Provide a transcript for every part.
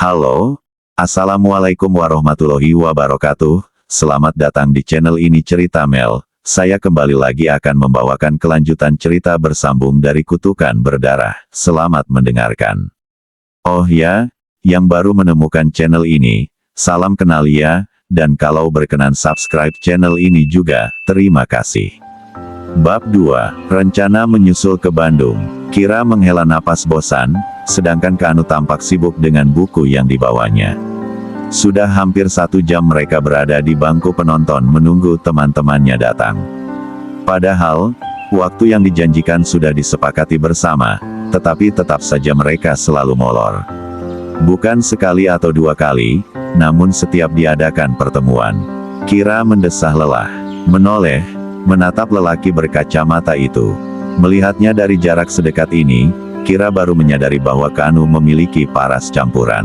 Halo, Assalamualaikum warahmatullahi wabarakatuh. Selamat datang di channel ini Cerita Mel. Saya kembali lagi akan membawakan kelanjutan cerita bersambung dari Kutukan Berdarah. Selamat mendengarkan. Oh ya, yang baru menemukan channel ini, salam kenal ya, dan kalau berkenan subscribe channel ini juga, terima kasih. Bab 2, Rencana Menyusul ke Bandung. Kira menghela napas bosan, sedangkan Kanu tampak sibuk dengan buku yang dibawanya. Sudah hampir 1 jam mereka berada di bangku penonton menunggu teman-temannya datang. Padahal, waktu yang dijanjikan sudah disepakati bersama, tetapi tetap saja mereka selalu molor. Bukan sekali atau 2 kali, namun setiap diadakan pertemuan. Kira mendesah lelah, menoleh, menatap lelaki berkacamata itu. Melihatnya dari jarak sedekat ini, Kira baru menyadari bahwa Kanu memiliki paras campuran.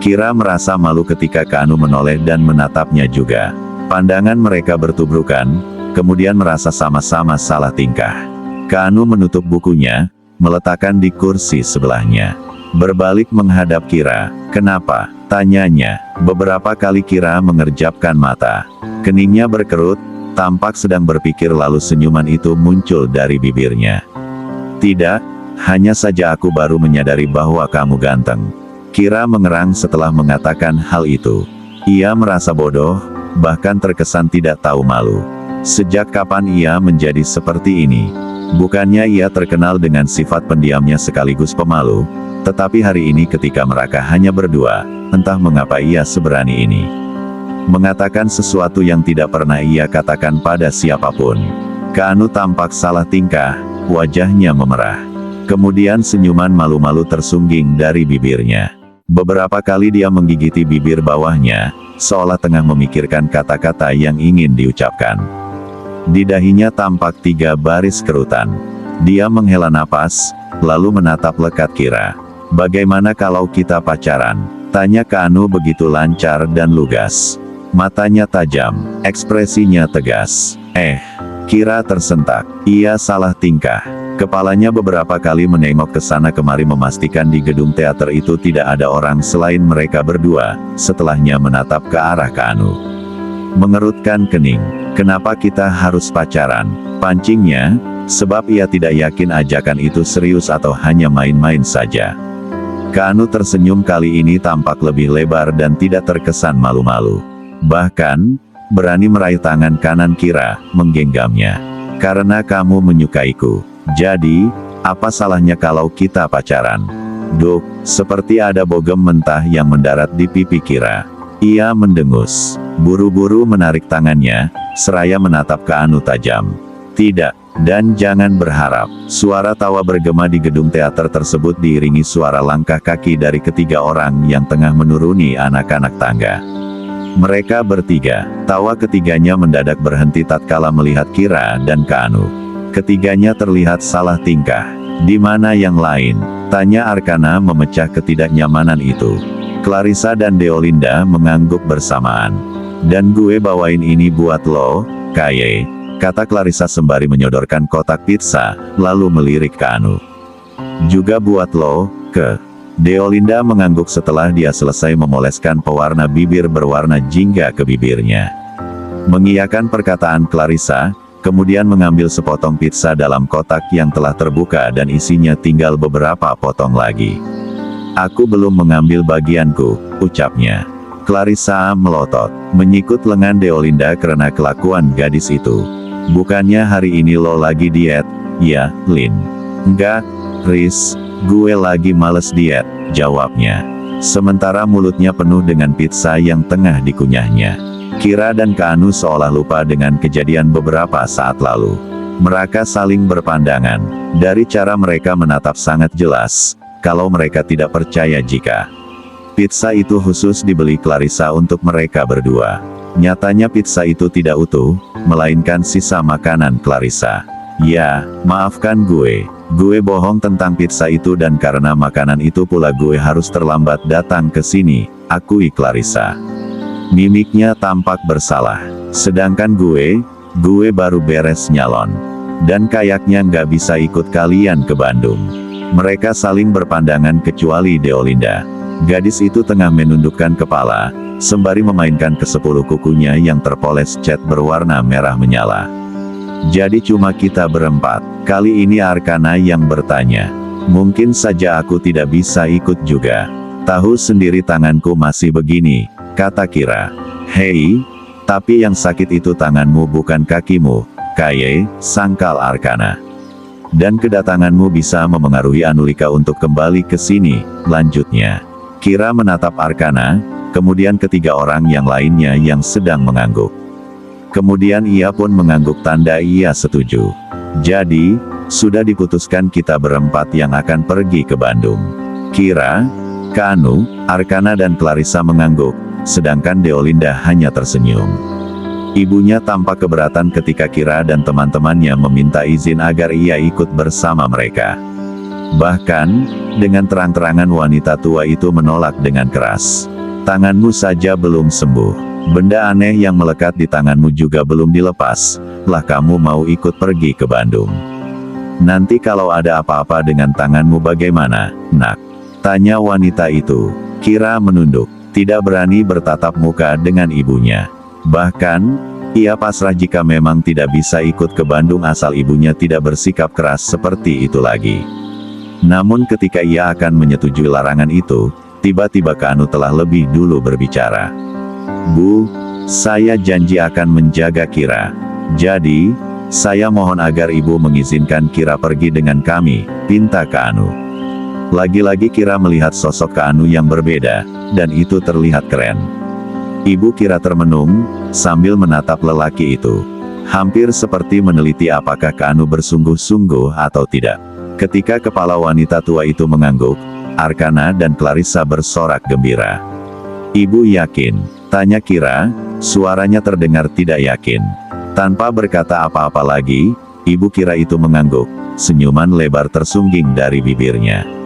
Kira merasa malu ketika Kanu menoleh dan menatapnya juga. Pandangan mereka bertubrukan, kemudian merasa sama-sama salah tingkah. Kanu menutup bukunya, meletakkan di kursi sebelahnya. Berbalik menghadap Kira. "Kenapa?" tanyanya. Beberapa kali Kira mengerjapkan mata. Keningnya berkerut, tampak sedang berpikir, lalu senyuman itu muncul dari bibirnya. "Tidak, hanya saja aku baru menyadari bahwa kamu ganteng." Kira mengerang setelah mengatakan hal itu. Ia merasa bodoh, bahkan terkesan tidak tahu malu. Sejak kapan ia menjadi seperti ini? Bukannya ia terkenal dengan sifat pendiamnya sekaligus pemalu, tetapi hari ini ketika mereka hanya berdua, entah mengapa ia seberani ini. Mengatakan sesuatu yang tidak pernah ia katakan pada siapapun. Kanu tampak salah tingkah, wajahnya memerah. Kemudian senyuman malu-malu tersungging dari bibirnya. Beberapa kali dia menggigiti bibir bawahnya, seolah tengah memikirkan kata-kata yang ingin diucapkan. Di dahinya tampak 3 baris kerutan. Dia menghela napas, lalu menatap lekat Kira. "Bagaimana kalau kita pacaran?" tanya Kanu begitu lancar dan lugas. Matanya tajam, ekspresinya tegas. Kira tersentak. Ia salah tingkah. Kepalanya beberapa kali menengok ke sana kemari memastikan di gedung teater itu tidak ada orang selain mereka berdua, setelahnya menatap ke arah Kanu. Mengerutkan kening. "Kenapa kita harus pacaran?" pancingnya, sebab ia tidak yakin ajakan itu serius atau hanya main-main saja. Kanu tersenyum, kali ini tampak lebih lebar dan tidak terkesan malu-malu. Bahkan, berani meraih tangan kanan Kira, menggenggamnya. "Karena kamu menyukaiku. Jadi, apa salahnya kalau kita pacaran?" Duk, seperti ada bogem mentah yang mendarat di pipi Kira. Ia mendengus. Buru-buru menarik tangannya, seraya menatap ke Anu tajam. "Tidak, dan jangan berharap." Suara tawa bergema di gedung teater tersebut diiringi suara langkah kaki dari ketiga orang yang tengah menuruni anak-anak tangga. Mereka bertiga. Tawa ketiganya mendadak berhenti tatkala melihat Kira dan Kanu. Ketiganya terlihat salah tingkah. "Di mana yang lain?" tanya Arkana memecah ketidaknyamanan itu. Clarissa dan Deolinda mengangguk bersamaan. "Dan gue bawain ini buat lo, Kaye," kata Clarissa sembari menyodorkan kotak pizza, lalu melirik ke Anu. "Juga buat lo, ke." Deolinda mengangguk setelah dia selesai memoleskan pewarna bibir berwarna jingga ke bibirnya. Mengiyakan perkataan Clarissa, kemudian mengambil sepotong pizza dalam kotak yang telah terbuka dan isinya tinggal beberapa potong lagi. "Aku belum mengambil bagianku," ucapnya. Clarissa melotot, menyikut lengan Deolinda karena kelakuan gadis itu. "Bukannya hari ini lo lagi diet, ya, Lin?" "Enggak, Riz. Gue lagi males diet," jawabnya. Sementara mulutnya penuh dengan pizza yang tengah dikunyahnya. Kira dan Kanu seolah lupa dengan kejadian beberapa saat lalu. Mereka saling berpandangan. Dari cara mereka menatap sangat jelas, kalau mereka tidak percaya jika pizza itu khusus dibeli Clarissa untuk mereka berdua. Nyatanya pizza itu tidak utuh, melainkan sisa makanan Clarissa. "Ya, maafkan gue. Gue bohong tentang pizza itu dan karena makanan itu pula gue harus terlambat datang ke sini," akui Clarissa. Mimiknya tampak bersalah. "Sedangkan gue baru beres nyalon. Dan kayaknya nggak bisa ikut kalian ke Bandung." Mereka saling berpandangan kecuali Deolinda. Gadis itu tengah menundukkan kepala, sembari memainkan ke-10 kukunya yang terpoles cat berwarna merah menyala. Jadi cuma kita berempat. Kali ini Arkana yang bertanya. Mungkin saja aku tidak bisa ikut juga. Tahu sendiri tanganku masih begini, kata Kira. Hei, tapi yang sakit itu tanganmu bukan kakimu, Kaye, sangkal Arkana. Dan kedatanganmu bisa memengaruhi Anulika untuk kembali ke sini, lanjutnya. Kira menatap Arkana, kemudian ketiga orang yang lainnya yang sedang mengangguk. Kemudian ia pun mengangguk tanda ia setuju. Jadi, sudah diputuskan kita berempat yang akan pergi ke Bandung. Kira, Kanu, Arkana dan Clarissa mengangguk, sedangkan Deolinda hanya tersenyum. Ibunya tampak keberatan ketika Kira dan teman-temannya meminta izin agar ia ikut bersama mereka. Bahkan, dengan terang-terangan wanita tua itu menolak dengan keras. Tanganmu saja belum sembuh. Benda aneh yang melekat di tanganmu juga belum dilepas. Lah kamu mau ikut pergi ke Bandung. Nanti kalau ada apa-apa dengan tanganmu bagaimana, nak? Tanya wanita itu. Kira menunduk, tidak berani bertatap muka dengan ibunya. Bahkan, ia pasrah jika memang tidak bisa ikut ke Bandung asal ibunya tidak bersikap keras seperti itu lagi. Namun ketika ia akan menyetujui larangan itu, tiba-tiba Kanu telah lebih dulu berbicara. Bu, saya janji akan menjaga Kira. Jadi, saya mohon agar ibu mengizinkan Kira pergi dengan kami, pinta Kanu. Lagi-lagi Kira melihat sosok Kanu yang berbeda, dan itu terlihat keren. Ibu Kira termenung, sambil menatap lelaki itu. Hampir seperti meneliti apakah Kanu bersungguh-sungguh atau tidak. Ketika kepala wanita tua itu mengangguk, Arkana dan Clarissa bersorak gembira. Ibu yakin? Tanya Kira, suaranya terdengar tidak yakin. Tanpa berkata apa-apa lagi, ibu Kira itu mengangguk, senyuman lebar tersungging dari bibirnya.